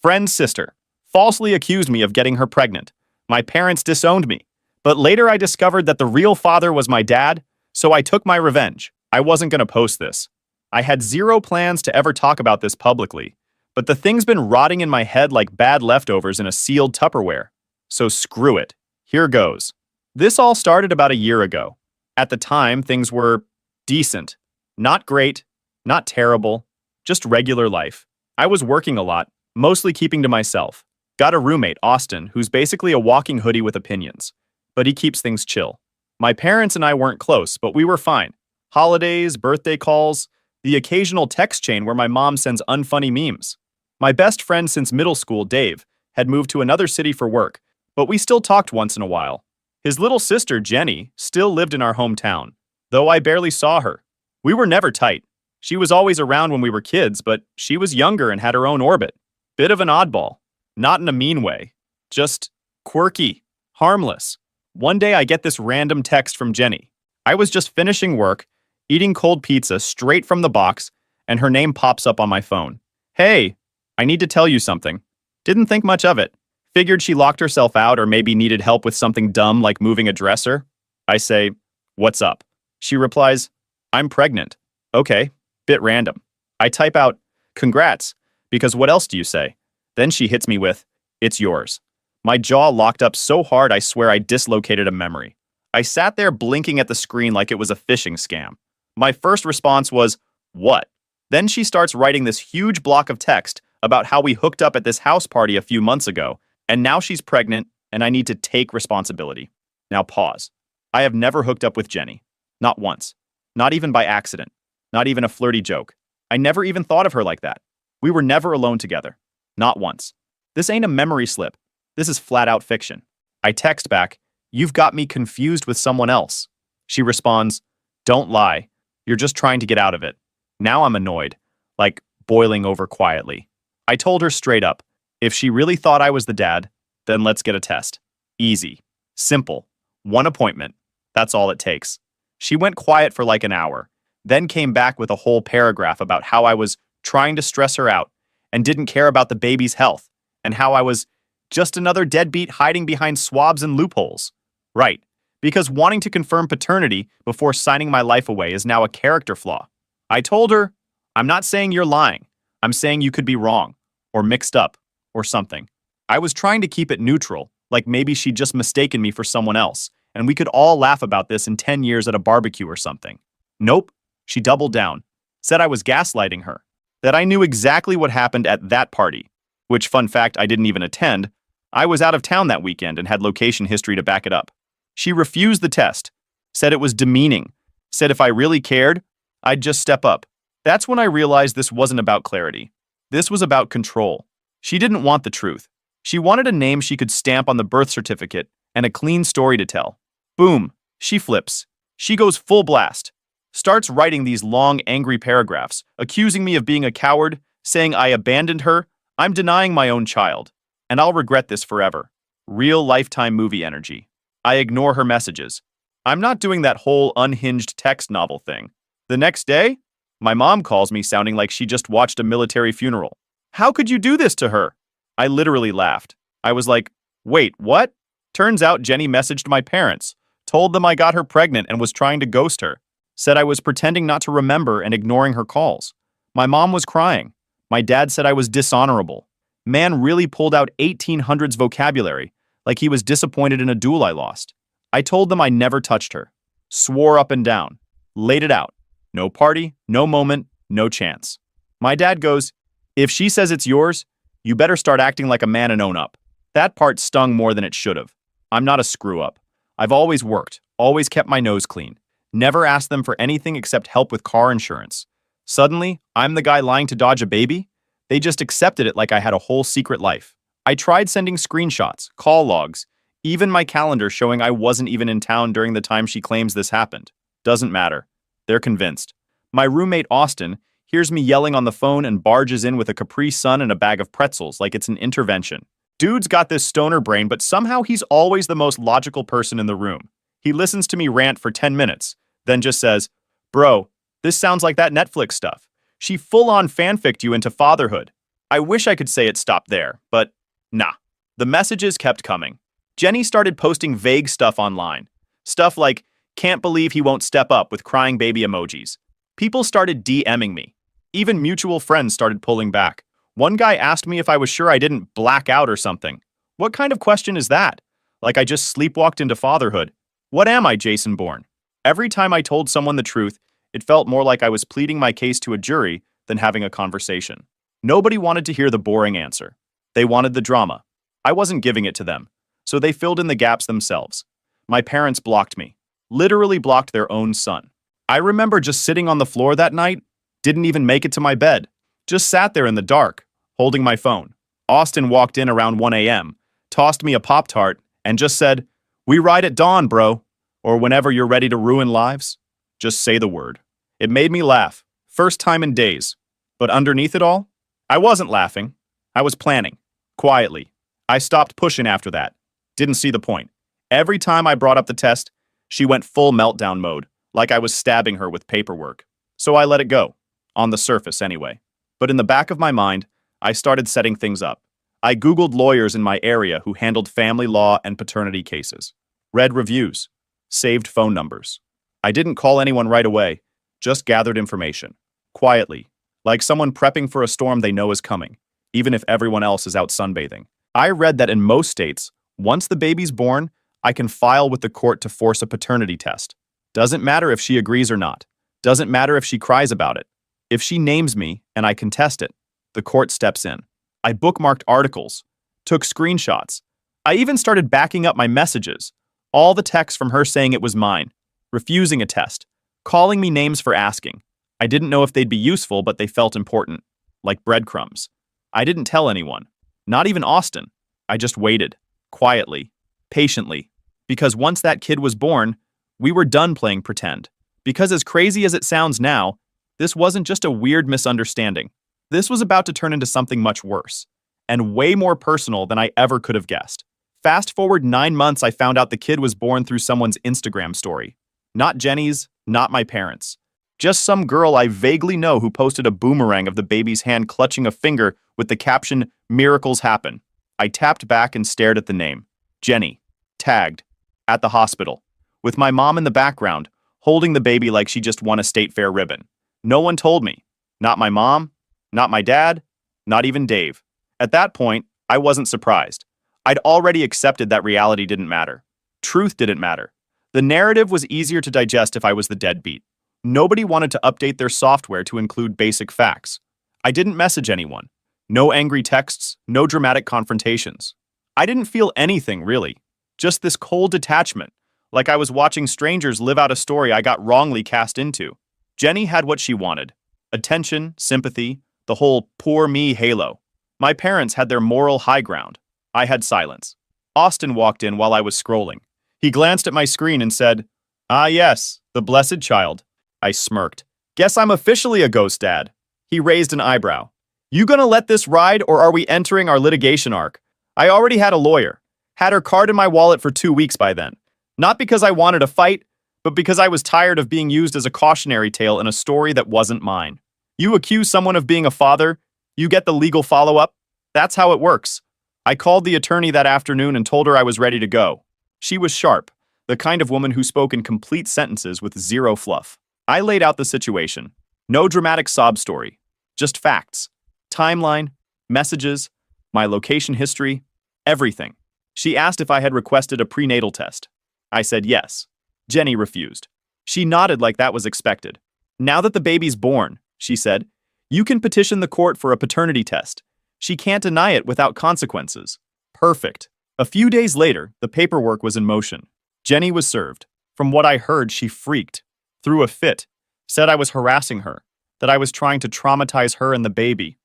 Friend's sister falsely accused me of getting her pregnant. My parents disowned me. But later I discovered that the real father was my dad, so I took my revenge. I wasn't going to post this. I had zero plans to ever talk about this publicly, but the thing's been rotting in my head like bad leftovers in a sealed Tupperware. So screw it. Here goes. This all started about a year ago. At the time, things were decent. Not great, not terrible, just regular life. I was working a lot, mostly keeping to myself. Got a roommate, Austin, who's basically a walking hoodie with opinions. But he keeps things chill. My parents and I weren't close, but we were fine. Holidays, birthday calls, the occasional text chain where my mom sends unfunny memes. My best friend since middle school, Dave, had moved to another city for work, but we still talked once in a while. His little sister, Jenny, still lived in our hometown, though I barely saw her. We were never tight. She was always around when we were kids, but she was younger and had her own orbit. Bit of an oddball. Not in a mean way. Just quirky. Harmless. One day I get this random text from Jenny. I was just finishing work, eating cold pizza straight from the box, and her name pops up on my phone. Hey, I need to tell you something. Didn't think much of it. Figured she locked herself out or maybe needed help with something dumb like moving a dresser. I say, what's up? She replies, I'm pregnant. Okay, bit random. I type out, congrats, because what else do you say? Then she hits me with, it's yours. My jaw locked up so hard I swear I dislocated a memory. I sat there blinking at the screen like it was a phishing scam. My first response was, what? Then she starts writing this huge block of text about how we hooked up at this house party a few months ago, and now she's pregnant, and I need to take responsibility. Now pause. I have never hooked up with Jenny. Not once. Not even by accident. Not even a flirty joke. I never even thought of her like that. We were never alone together. Not once. This ain't a memory slip. This is flat out fiction. I text back, you've got me confused with someone else. She responds, don't lie. You're just trying to get out of it. Now I'm annoyed, like boiling over quietly. I told her straight up, if she really thought I was the dad, then let's get a test. Easy. Simple. One appointment. That's all it takes. She went quiet for like an hour, then came back with a whole paragraph about how I was trying to stress her out and didn't care about the baby's health, and how I was just another deadbeat hiding behind swabs and loopholes. Right, because wanting to confirm paternity before signing my life away is now a character flaw. I told her, I'm not saying you're lying. I'm saying you could be wrong, or mixed up, or something. I was trying to keep it neutral, like maybe she'd just mistaken me for someone else, and we could all laugh about this in 10 years at a barbecue or something. Nope, she doubled down, said I was gaslighting her, that I knew exactly what happened at that party, which, fun fact, I didn't even attend. I was out of town that weekend and had location history to back it up. She refused the test, said it was demeaning, said if I really cared, I'd just step up. That's when I realized this wasn't about clarity. This was about control. She didn't want the truth. She wanted a name she could stamp on the birth certificate and a clean story to tell. Boom, she flips. She goes full blast. Starts writing these long, angry paragraphs, accusing me of being a coward, saying I abandoned her, I'm denying my own child, and I'll regret this forever. Real Lifetime movie energy. I ignore her messages. I'm not doing that whole unhinged text novel thing. The next day, my mom calls me sounding like she just watched a military funeral. How could you do this to her? I literally laughed. I was like, wait, what? Turns out Jenny messaged my parents, told them I got her pregnant and was trying to ghost her. Said I was pretending not to remember and ignoring her calls. My mom was crying. My dad said I was dishonorable. Man really pulled out 1800s vocabulary, like he was disappointed in a duel I lost. I told them I never touched her. Swore up and down. Laid it out. No party, no moment, no chance. My dad goes, if she says it's yours, you better start acting like a man and own up. That part stung more than it should have. I'm not a screw-up. I've always worked, always kept my nose clean. Never asked them for anything except help with car insurance. Suddenly, I'm the guy lying to dodge a baby? They just accepted it like I had a whole secret life. I tried sending screenshots, call logs, even my calendar showing I wasn't even in town during the time she claims this happened. Doesn't matter. They're convinced. My roommate, Austin, hears me yelling on the phone and barges in with a Capri Sun and a bag of pretzels like it's an intervention. Dude's got this stoner brain, but somehow he's always the most logical person in the room. He listens to me rant for 10 minutes, then just says, bro, this sounds like that Netflix stuff. She full-on fanficked you into fatherhood. I wish I could say it stopped there, but nah. The messages kept coming. Jenny started posting vague stuff online. Stuff like, can't believe he won't step up with crying baby emojis. People started DMing me. Even mutual friends started pulling back. One guy asked me if I was sure I didn't black out or something. What kind of question is that? Like I just sleepwalked into fatherhood. What am I, Jason Bourne? Every time I told someone the truth, it felt more like I was pleading my case to a jury than having a conversation. Nobody wanted to hear the boring answer. They wanted the drama. I wasn't giving it to them, so they filled in the gaps themselves. My parents blocked me, literally blocked their own son. I remember just sitting on the floor that night, didn't even make it to my bed, just sat there in the dark, holding my phone. Austin walked in around 1 a.m., tossed me a Pop-Tart, and just said, "We ride at dawn, bro," or whenever you're ready to ruin lives, just say the word. It made me laugh, first time in days. But underneath it all, I wasn't laughing. I was planning, quietly. I stopped pushing after that. Didn't see the point. Every time I brought up the test, she went full meltdown mode, like I was stabbing her with paperwork. So I let it go, on the surface anyway. But in the back of my mind, I started setting things up. I Googled lawyers in my area who handled family law and paternity cases. Read reviews. Saved phone numbers. I didn't call anyone right away, just gathered information. Quietly, like someone prepping for a storm they know is coming, even if everyone else is out sunbathing. I read that in most states, once the baby's born, I can file with the court to force a paternity test. Doesn't matter if she agrees or not. Doesn't matter if she cries about it. If she names me and I contest it, the court steps in. I bookmarked articles, took screenshots. I even started backing up my messages. All the texts from her saying it was mine, refusing a test, calling me names for asking. I didn't know if they'd be useful, but they felt important, like breadcrumbs. I didn't tell anyone, not even Austin. I just waited, quietly, patiently, because once that kid was born, we were done playing pretend. Because as crazy as it sounds now, this wasn't just a weird misunderstanding. This was about to turn into something much worse, and way more personal than I ever could have guessed. Fast forward 9 months, I found out the kid was born through someone's Instagram story. Not Jenny's, not my parents'. Just some girl I vaguely know who posted a boomerang of the baby's hand clutching a finger with the caption, "Miracles happen." I tapped back and stared at the name. Jenny. Tagged. At the hospital. With my mom in the background, holding the baby like she just won a state fair ribbon. No one told me. Not my mom, not my dad, not even Dave. At that point, I wasn't surprised. I'd already accepted that reality didn't matter. Truth didn't matter. The narrative was easier to digest if I was the deadbeat. Nobody wanted to update their software to include basic facts. I didn't message anyone. No angry texts, no dramatic confrontations. I didn't feel anything, really. Just this cold detachment, like I was watching strangers live out a story I got wrongly cast into. Jenny had what she wanted. Attention, sympathy, the whole poor me halo. My parents had their moral high ground. I had silence. Austin walked in while I was scrolling. He glanced at my screen and said, "Ah yes, the blessed child." I smirked. "Guess I'm officially a ghost dad." He raised an eyebrow. "You gonna let this ride or are we entering our litigation arc?" I already had a lawyer. Had her card in my wallet for 2 weeks by then. Not because I wanted a fight, but because I was tired of being used as a cautionary tale in a story that wasn't mine. You accuse someone of being a father, you get the legal follow-up. That's how it works. I called the attorney that afternoon and told her I was ready to go. She was sharp, the kind of woman who spoke in complete sentences with zero fluff. I laid out the situation. No dramatic sob story. Just facts. Timeline, messages, my location history, everything. She asked if I had requested a prenatal test. I said yes. Jenny refused. She nodded like that was expected. "Now that the baby's born," she said, "you can petition the court for a paternity test. She can't deny it without consequences." Perfect. A few days later, the paperwork was in motion. Jenny was served. From what I heard, she freaked, threw a fit, said I was harassing her, that I was trying to traumatize her and the baby.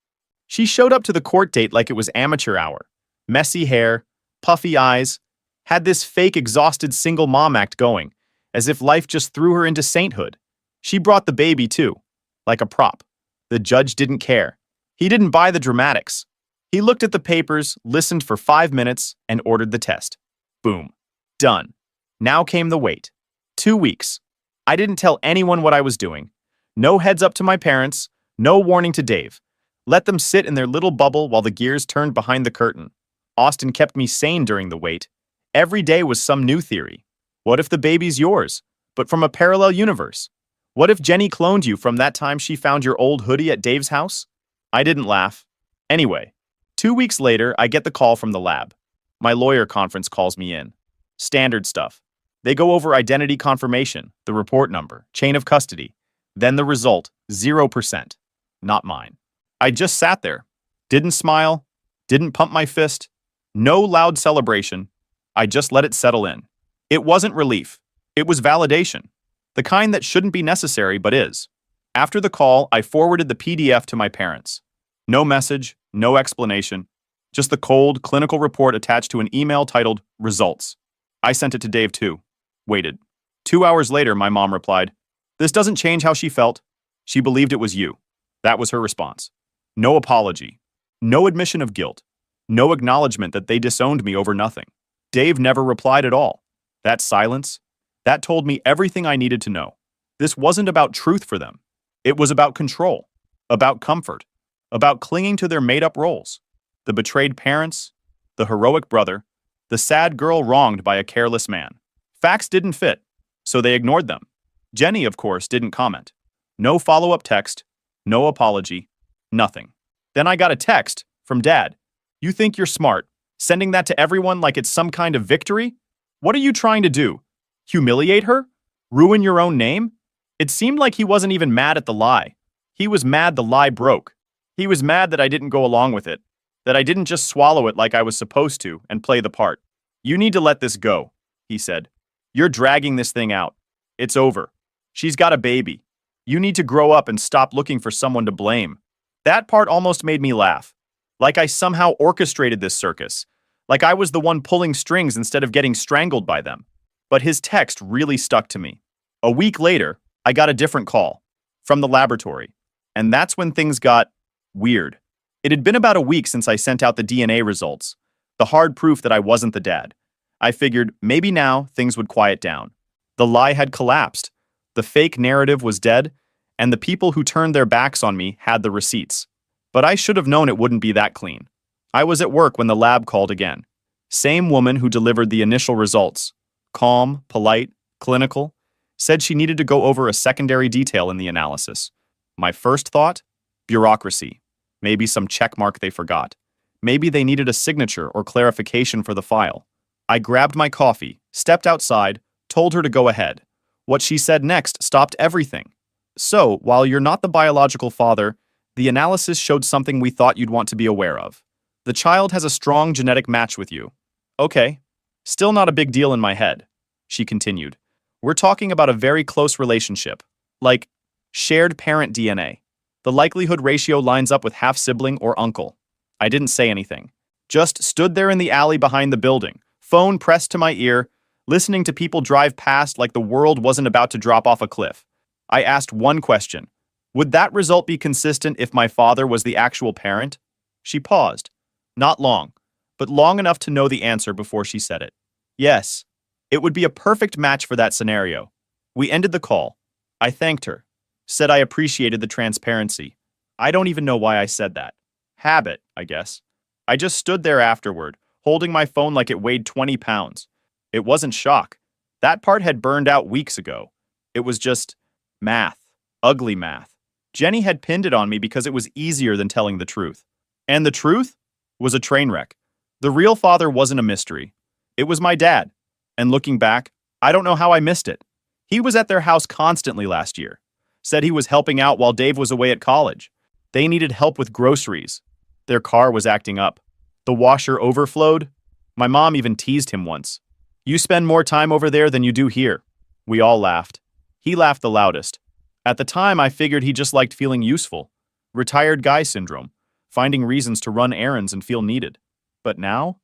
She showed up to the court date like it was amateur hour. Messy hair, puffy eyes, had this fake exhausted single mom act going, as if life just threw her into sainthood. She brought the baby too, like a prop. The judge didn't care. He didn't buy the dramatics. He looked at the papers, listened for 5 minutes, and ordered the test. Boom. Done. Now came the wait. 2 weeks. I didn't tell anyone what I was doing. No heads up to my parents, no warning to Dave. Let them sit in their little bubble while the gears turned behind the curtain. Austin kept me sane during the wait. Every day was some new theory. What if the baby's yours, but from a parallel universe? What if Jenny cloned you from that time she found your old hoodie at Dave's house? I didn't laugh. Anyway, 2 weeks later, I get the call from the lab. My lawyer conference calls me in. Standard stuff. They go over identity confirmation, the report number, chain of custody. Then the result, 0%. Not mine. I just sat there. Didn't smile. Didn't pump my fist. No loud celebration. I just let it settle in. It wasn't relief. It was validation. The kind that shouldn't be necessary but is. After the call, I forwarded the PDF to my parents. No message, no explanation. Just the cold, clinical report attached to an email titled, Results. I sent it to Dave too. Waited. 2 hours later, my mom replied, "This doesn't change how she felt. She believed it was you." That was her response. No apology. No admission of guilt. No acknowledgement that they disowned me over nothing. Dave never replied at all. That silence, that told me everything I needed to know. This wasn't about truth for them. It was about control, about comfort, about clinging to their made-up roles. The betrayed parents, the heroic brother, the sad girl wronged by a careless man. Facts didn't fit, so they ignored them. Jenny, of course, didn't comment. No follow-up text, no apology, nothing. Then I got a text from Dad. "You think you're smart, sending that to everyone like it's some kind of victory? What are you trying to do? Humiliate her? Ruin your own name?" It seemed like he wasn't even mad at the lie. He was mad the lie broke. He was mad that I didn't go along with it, that I didn't just swallow it like I was supposed to and play the part. "You need to let this go," he said. "You're dragging this thing out. It's over. She's got a baby. You need to grow up and stop looking for someone to blame." That part almost made me laugh. Like I somehow orchestrated this circus. Like I was the one pulling strings instead of getting strangled by them. But his text really stuck to me. A week later, I got a different call. From the laboratory. And that's when things got weird. It had been about a week since I sent out the DNA results. The hard proof that I wasn't the dad. I figured maybe now things would quiet down. The lie had collapsed. The fake narrative was dead. And the people who turned their backs on me had the receipts. But I should have known it wouldn't be that clean. I was at work when the lab called again. Same woman who delivered the initial results. Calm, polite, clinical. Said she needed to go over a secondary detail in the analysis. My first thought? Bureaucracy. Maybe some check mark they forgot. Maybe they needed a signature or clarification for the file. I grabbed my coffee, stepped outside, told her to go ahead. What she said next stopped everything. "So, while you're not the biological father, the analysis showed something we thought you'd want to be aware of. The child has a strong genetic match with you." "Okay. Still not a big deal in my head," she continued. "We're talking about a very close relationship. Like, shared parent DNA. The likelihood ratio lines up with half-sibling or uncle." I didn't say anything. Just stood there in the alley behind the building, phone pressed to my ear, listening to people drive past like the world wasn't about to drop off a cliff. I asked one question. Would that result be consistent if my father was the actual parent? She paused. Not long, but long enough to know the answer before she said it. Yes, it would be a perfect match for that scenario. We ended the call. I thanked her. Said I appreciated the transparency. I don't even know why I said that. Habit, I guess. I just stood there afterward, holding my phone like it weighed 20 pounds. It wasn't shock. That part had burned out weeks ago. It was just math. Ugly math. Jenny had pinned it on me because it was easier than telling the truth. And the truth was a train wreck. The real father wasn't a mystery. It was my dad. And looking back, I don't know how I missed it. He was at their house constantly last year. Said he was helping out while Dave was away at college. They needed help with groceries. Their car was acting up. The washer overflowed. My mom even teased him once. "You spend more time over there than you do here." We all laughed. He laughed the loudest. At the time, I figured he just liked feeling useful. Retired guy syndrome. Finding reasons to run errands and feel needed. But now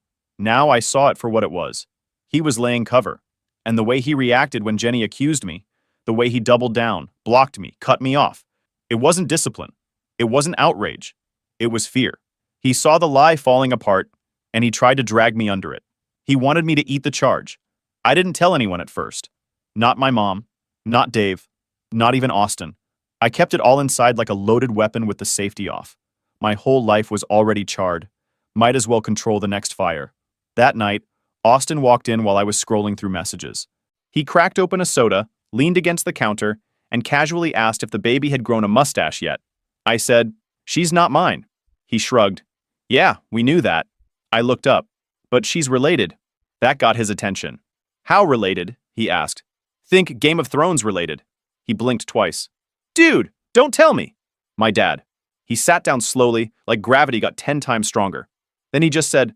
I saw it for what it was. He was laying cover. And the way he reacted when Jenny accused me, the way he doubled down, blocked me, cut me off. It wasn't discipline. It wasn't outrage. It was fear. He saw the lie falling apart, and he tried to drag me under it. He wanted me to eat the charge. I didn't tell anyone at first. Not my mom. Not Dave. Not even Austin. I kept it all inside like a loaded weapon with the safety off. My whole life was already charred. Might as well control the next fire. That night, Austin walked in while I was scrolling through messages. He cracked open a soda, leaned against the counter, and casually asked if the baby had grown a mustache yet. I said, "She's not mine." He shrugged. "Yeah, we knew that." I looked up. "But she's related." That got his attention. "How related?" he asked. "Think Game of Thrones related." He blinked twice. "Dude, don't tell me." My dad. He sat down slowly, like gravity got 10 times stronger. Then he just said,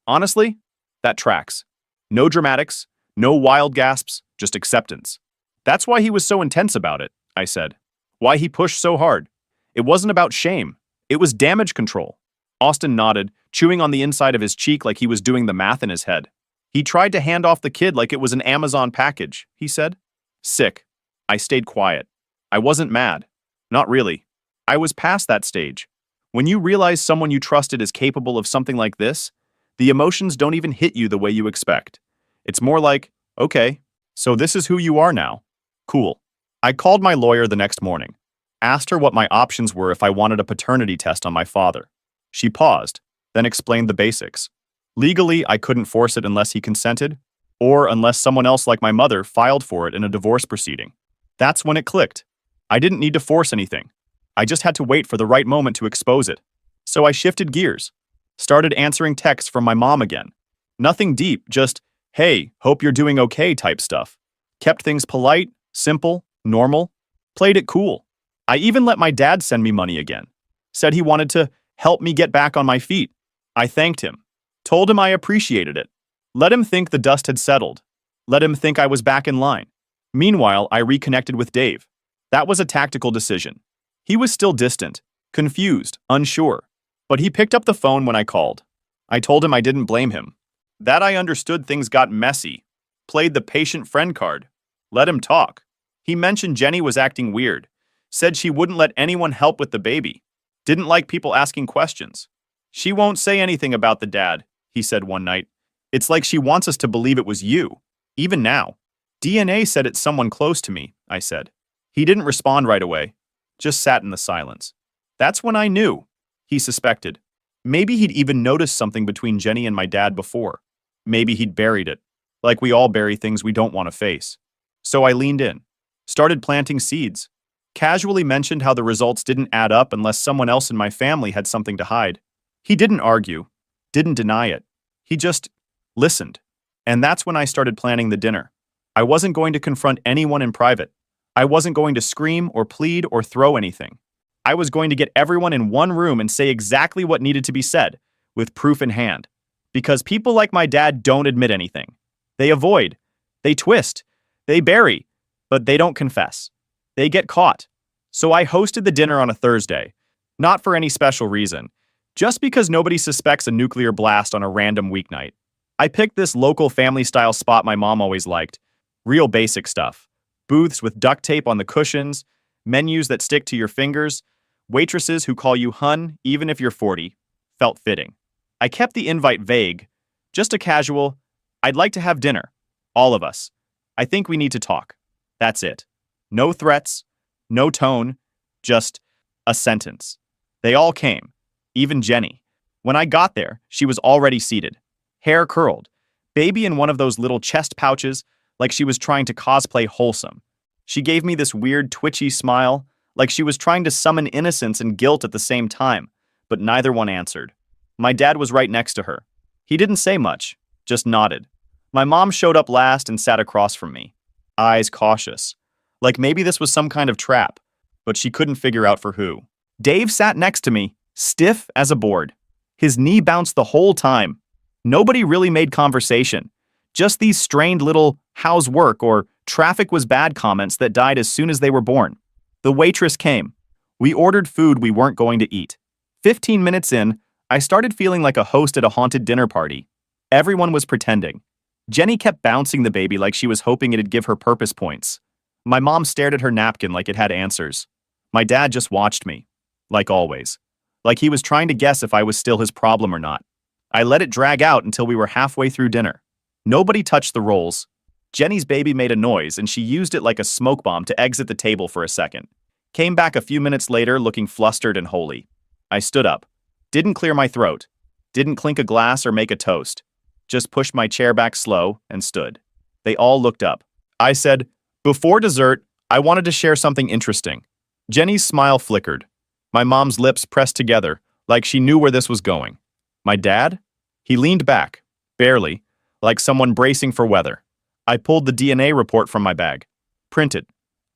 honestly, that tracks. No dramatics, no wild gasps, just acceptance. That's why he was so intense about it, I said. Why he pushed so hard. It wasn't about shame. It was damage control. Austin nodded, chewing on the inside of his cheek like he was doing the math in his head. He tried to hand off the kid like it was an Amazon package, he said. Sick. I stayed quiet. I wasn't mad. Not really. I was past that stage. When you realize someone you trusted is capable of something like this, the emotions don't even hit you the way you expect. It's more like, okay, so this is who you are now. Cool. I called my lawyer the next morning, asked her what my options were if I wanted a paternity test on my father. She paused, then explained the basics. Legally, I couldn't force it unless he consented, or unless someone else like my mother filed for it in a divorce proceeding. That's when it clicked. I didn't need to force anything. I just had to wait for the right moment to expose it. So I shifted gears. Started answering texts from my mom again. Nothing deep, just, hey, hope you're doing okay type stuff. Kept things polite, simple, normal. Played it cool. I even let my dad send me money again. Said he wanted to help me get back on my feet. I thanked him. Told him I appreciated it. Let him think the dust had settled. Let him think I was back in line. Meanwhile, I reconnected with Dave. That was a tactical decision. He was still distant, confused, unsure. But he picked up the phone when I called. I told him I didn't blame him. That I understood things got messy. Played the patient friend card. Let him talk. He mentioned Jenny was acting weird. Said she wouldn't let anyone help with the baby. Didn't like people asking questions. She won't say anything about the dad, he said one night. It's like she wants us to believe it was you. Even now. DNA said it's someone close to me, I said. He didn't respond right away. Just sat in the silence. That's when I knew. He suspected. Maybe he'd even noticed something between Jenny and my dad before. Maybe he'd buried it. Like we all bury things we don't want to face. So I leaned in. Started planting seeds. Casually mentioned how the results didn't add up unless someone else in my family had something to hide. He didn't argue. Didn't deny it. He just listened. And that's when I started planning the dinner. I wasn't going to confront anyone in private. I wasn't going to scream or plead or throw anything. I was going to get everyone in one room and say exactly what needed to be said, with proof in hand. Because people like my dad don't admit anything. They avoid. They twist. They bury. But they don't confess. They get caught. So I hosted the dinner on a Thursday. Not for any special reason. Just because nobody suspects a nuclear blast on a random weeknight. I picked this local family-style spot my mom always liked. Real basic stuff. Booths with duct tape on the cushions, menus that stick to your fingers, waitresses who call you hun even if you're 40. Felt fitting. I kept the invite vague. Just a casual, I'd like to have dinner. All of us. I think we need to talk. That's it. No threats, no tone, just a sentence. They all came. Even Jenny. When I got there, she was already seated. Hair curled. Baby in one of those little chest pouches, like she was trying to cosplay wholesome. She gave me this weird twitchy smile, like she was trying to summon innocence and guilt at the same time, but neither one answered. My dad was right next to her. He didn't say much, just nodded. My mom showed up last and sat across from me. Eyes cautious. Like maybe this was some kind of trap, but she couldn't figure out for who. Dave sat next to me, stiff as a board. His knee bounced the whole time. Nobody really made conversation. Just these strained little how's work or traffic was bad comments that died as soon as they were born. The waitress came. We ordered food we weren't going to eat. 15 minutes in, I started feeling like a host at a haunted dinner party. Everyone was pretending. Jenny kept bouncing the baby like she was hoping it'd give her purpose points. My mom stared at her napkin like it had answers. My dad just watched me. Like always. Like he was trying to guess if I was still his problem or not. I let it drag out until we were halfway through dinner. Nobody touched the rolls. Jenny's baby made a noise and she used it like a smoke bomb to exit the table for a second. Came back a few minutes later looking flustered and holy. I stood up. Didn't clear my throat. Didn't clink a glass or make a toast. Just pushed my chair back slow and stood. They all looked up. I said, "Before dessert, I wanted to share something interesting." Jenny's smile flickered. My mom's lips pressed together, like she knew where this was going. My dad? He leaned back, barely, like someone bracing for weather. I pulled the DNA report from my bag. Printed,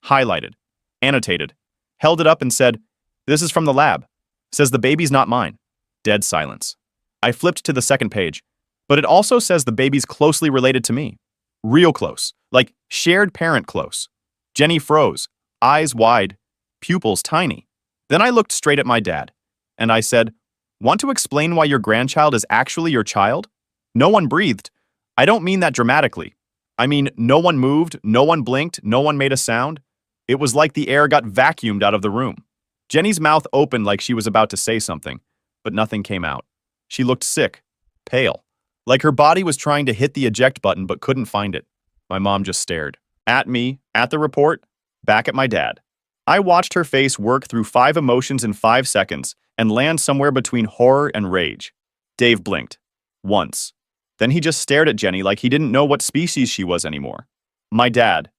highlighted, annotated, held it up and said, "This is from the lab. Says the baby's not mine." Dead silence. I flipped to the second page, but it also says the baby's closely related to me. Real close, like shared parent close. Jenny froze, eyes wide, pupils tiny. Then I looked straight at my dad, and I said, "Want to explain why your grandchild is actually your child?" No one breathed. I don't mean that dramatically. I mean, no one moved, no one blinked, no one made a sound. It was like the air got vacuumed out of the room. Jenny's mouth opened like she was about to say something, but nothing came out. She looked sick, pale, like her body was trying to hit the eject button but couldn't find it. My mom just stared. At me, at the report, back at my dad. I watched her face work through 5 emotions in 5 seconds and land somewhere between horror and rage. Dave blinked. Once. Then he just stared at Jenny like he didn't know what species she was anymore. My dad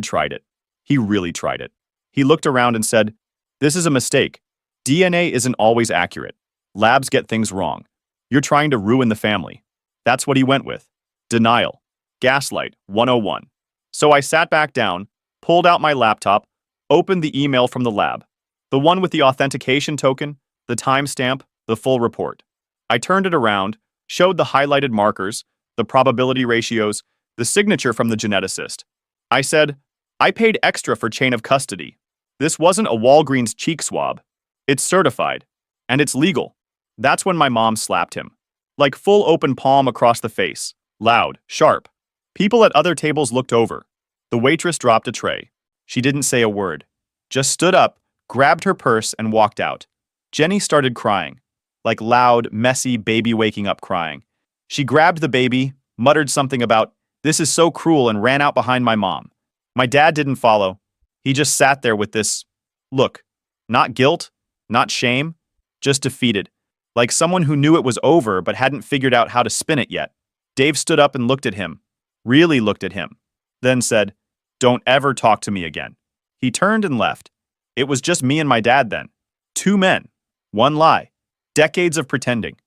tried it. He really tried it. He looked around and said, "This is a mistake. DNA isn't always accurate. Labs get things wrong. You're trying to ruin the family." That's what he went with. Denial. Gaslight 101. So I sat back down, pulled out my laptop, opened the email from the lab. The one with the authentication token, the timestamp, the full report. I turned it around, showed the highlighted markers, the probability ratios, the signature from the geneticist. I said, "I paid extra for chain of custody. This wasn't a Walgreens cheek swab. It's certified. And it's legal." That's when my mom slapped him. Like full open palm across the face. Loud, sharp. People at other tables looked over. The waitress dropped a tray. She didn't say a word. Just stood up, grabbed her purse, and walked out. Jenny started crying. Like loud, messy baby waking up crying. She grabbed the baby, muttered something about, "This is so cruel," and ran out behind my mom. My dad didn't follow. He just sat there with this look. Not guilt, not shame, just defeated. Like someone who knew it was over but hadn't figured out how to spin it yet. Dave stood up and looked at him. Really looked at him. Then said, "Don't ever talk to me again." He turned and left. It was just me and my dad then. 2 men. 1 lie. Decades of pretending.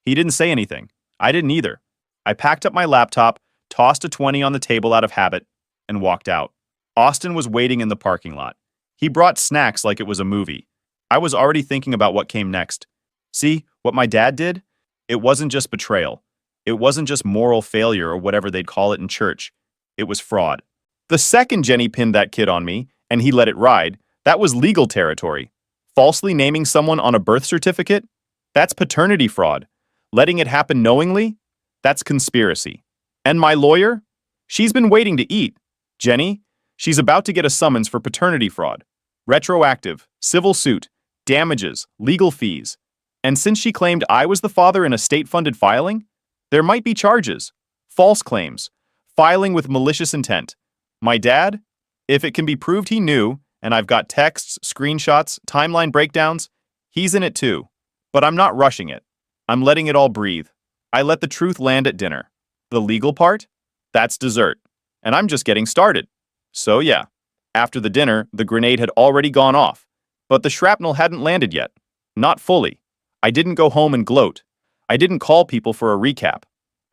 He didn't say anything. I didn't either. I packed up my laptop, tossed a 20 on the table out of habit, and walked out. Austin was waiting in the parking lot. He brought snacks like it was a movie. I was already thinking about what came next. See, what my dad did? It wasn't just betrayal. It wasn't just moral failure or whatever they'd call it in church. It was fraud. The second Jenny pinned that kid on me, and he let it ride, that was legal territory. Falsely naming someone on a birth certificate? That's paternity fraud. Letting it happen knowingly? That's conspiracy. And my lawyer? She's been waiting to eat. Jenny? She's about to get a summons for paternity fraud. Retroactive, civil suit, damages, legal fees. And since she claimed I was the father in a state-funded filing, there might be charges, false claims, filing with malicious intent. My dad? If it can be proved he knew, and I've got texts, screenshots, timeline breakdowns, he's in it too. But I'm not rushing it. I'm letting it all breathe. I let the truth land at dinner. The legal part? That's dessert. And I'm just getting started. So yeah, after the dinner, the grenade had already gone off. But the shrapnel hadn't landed yet. Not fully. I didn't go home and gloat. I didn't call people for a recap.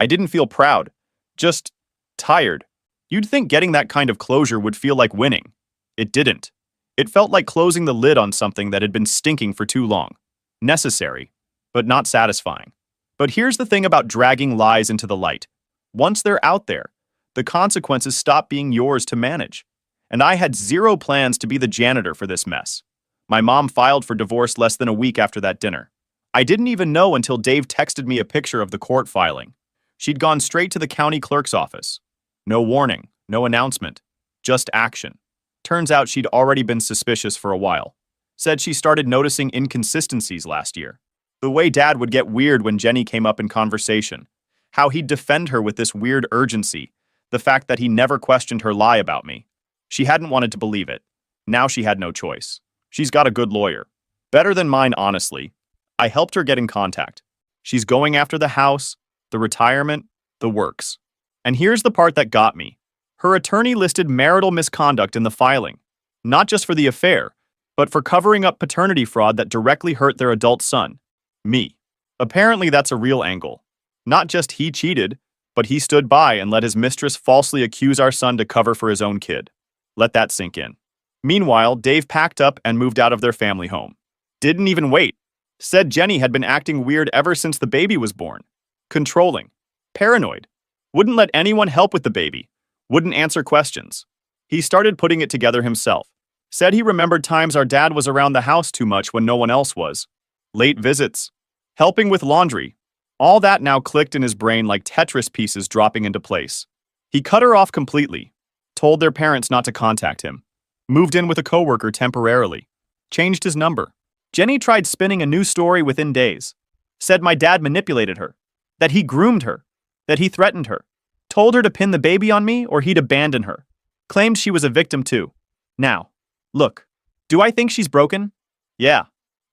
I didn't feel proud. Just tired. You'd think getting that kind of closure would feel like winning. It didn't. It felt like closing the lid on something that had been stinking for too long. Necessary, but not satisfying. But here's the thing about dragging lies into the light. Once they're out there, the consequences stop being yours to manage. And I had 0 plans to be the janitor for this mess. My mom filed for divorce less than a week after that dinner. I didn't even know until Dave texted me a picture of the court filing. She'd gone straight to the county clerk's office. No warning, no announcement, just action. Turns out she'd already been suspicious for a while. Said she started noticing inconsistencies last year. The way Dad would get weird when Jenny came up in conversation. How he'd defend her with this weird urgency. The fact that he never questioned her lie about me. She hadn't wanted to believe it. Now she had no choice. She's got a good lawyer. Better than mine, honestly. I helped her get in contact. She's going after the house, the retirement, the works. And here's the part that got me. Her attorney listed marital misconduct in the filing, not just for the affair, but for covering up paternity fraud that directly hurt their adult son, me. Apparently that's a real angle. Not just he cheated, but he stood by and let his mistress falsely accuse our son to cover for his own kid. Let that sink in. Meanwhile, Dave packed up and moved out of their family home. Didn't even wait. Said Jenny had been acting weird ever since the baby was born. Controlling. Paranoid. Wouldn't let anyone help with the baby. Wouldn't answer questions. He started putting it together himself. Said he remembered times our dad was around the house too much when no one else was. Late visits. Helping with laundry. All that now clicked in his brain like Tetris pieces dropping into place. He cut her off completely. Told their parents not to contact him. Moved in with a coworker temporarily. Changed his number. Jenny tried spinning a new story within days. Said my dad manipulated her. That he groomed her. That he threatened her. Told her to pin the baby on me or he'd abandon her. Claimed she was a victim too. Now, look, do I think she's broken? Yeah,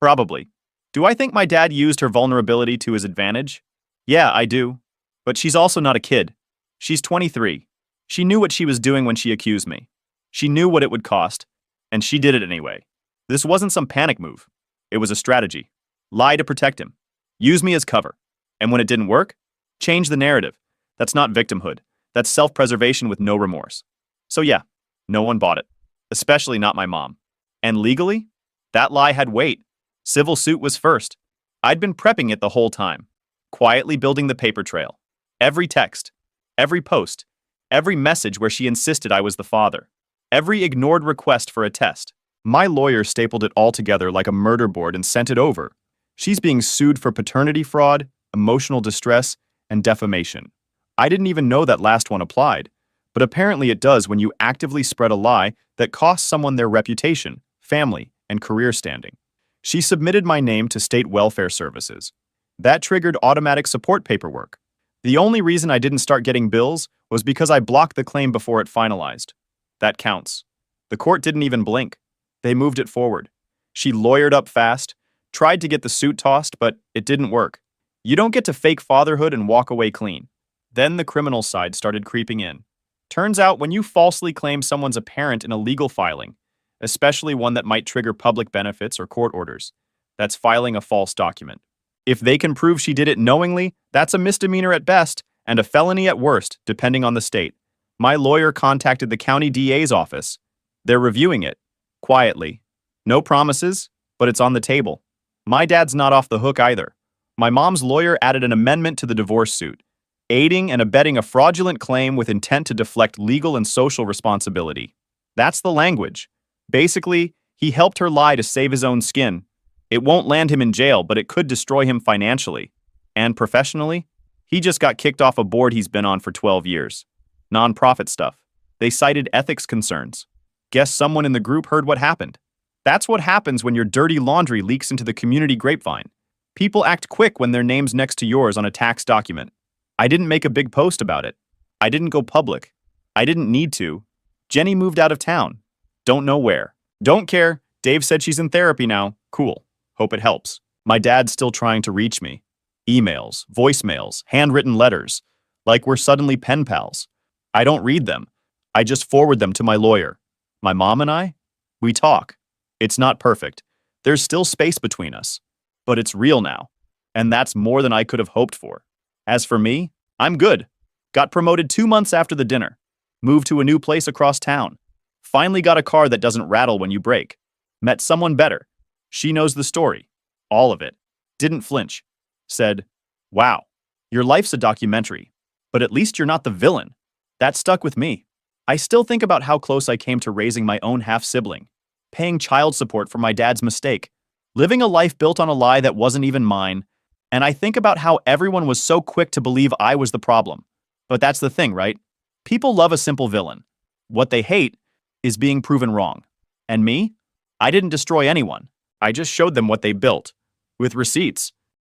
probably. Do I think my dad used her vulnerability to his advantage? Yeah, I do. But she's also not a kid. She's 23. She knew what she was doing when she accused me. She knew what it would cost, and she did it anyway. This wasn't some panic move. It was a strategy. Lie to protect him. Use me as cover. And when it didn't work, change the narrative. That's not victimhood. That's self-preservation with no remorse. So yeah, no one bought it. Especially not my mom. And legally, that lie had weight. Civil suit was first. I'd been prepping it the whole time. Quietly building the paper trail. Every text. Every post. Every message where she insisted I was the father. Every ignored request for a test. My lawyer stapled it all together like a murder board and sent it over. She's being sued for paternity fraud, emotional distress, and defamation. I didn't even know that last one applied, but apparently it does when you actively spread a lie that costs someone their reputation, family, and career standing. She submitted my name to state welfare services. That triggered automatic support paperwork. The only reason I didn't start getting bills was because I blocked the claim before it finalized. That counts. The court didn't even blink. They moved it forward. She lawyered up fast, tried to get the suit tossed, but it didn't work. You don't get to fake fatherhood and walk away clean. Then the criminal side started creeping in. Turns out when you falsely claim someone's a parent in a legal filing, especially one that might trigger public benefits or court orders, that's filing a false document. If they can prove she did it knowingly, that's a misdemeanor at best and a felony at worst, depending on the state. My lawyer contacted the county DA's office. They're reviewing it. Quietly. No promises, but it's on the table. My dad's not off the hook either. My mom's lawyer added an amendment to the divorce suit, aiding and abetting a fraudulent claim with intent to deflect legal and social responsibility. That's the language. Basically, he helped her lie to save his own skin. It won't land him in jail, but it could destroy him financially. And professionally, he just got kicked off a board he's been on for 12 years. Nonprofit stuff. They cited ethics concerns. Guess someone in the group heard what happened. That's what happens when your dirty laundry leaks into the community grapevine. People act quick when their name's next to yours on a tax document. I didn't make a big post about it. I didn't go public. I didn't need to. Jenny moved out of town. Don't know where. Don't care. Dave said she's in therapy now. Cool. Hope it helps. My dad's still trying to reach me. Emails, voicemails, handwritten letters. Like we're suddenly pen pals. I don't read them. I just forward them to my lawyer. My mom and I? We talk. It's not perfect. There's still space between us. But it's real now. And that's more than I could have hoped for. As for me, I'm good. Got promoted 2 months after the dinner. Moved to a new place across town. Finally got a car that doesn't rattle when you brake. Met someone better. She knows the story. All of it. Didn't flinch. Said, wow, your life's a documentary. But at least you're not the villain. That stuck with me. I still think about how close I came to raising my own half-sibling. Paying child support for my dad's mistake. Living a life built on a lie that wasn't even mine. And I think about how everyone was so quick to believe I was the problem. But that's the thing, right? People love a simple villain. What they hate is being proven wrong. And me? I didn't destroy anyone. I just showed them what they built. With receipts.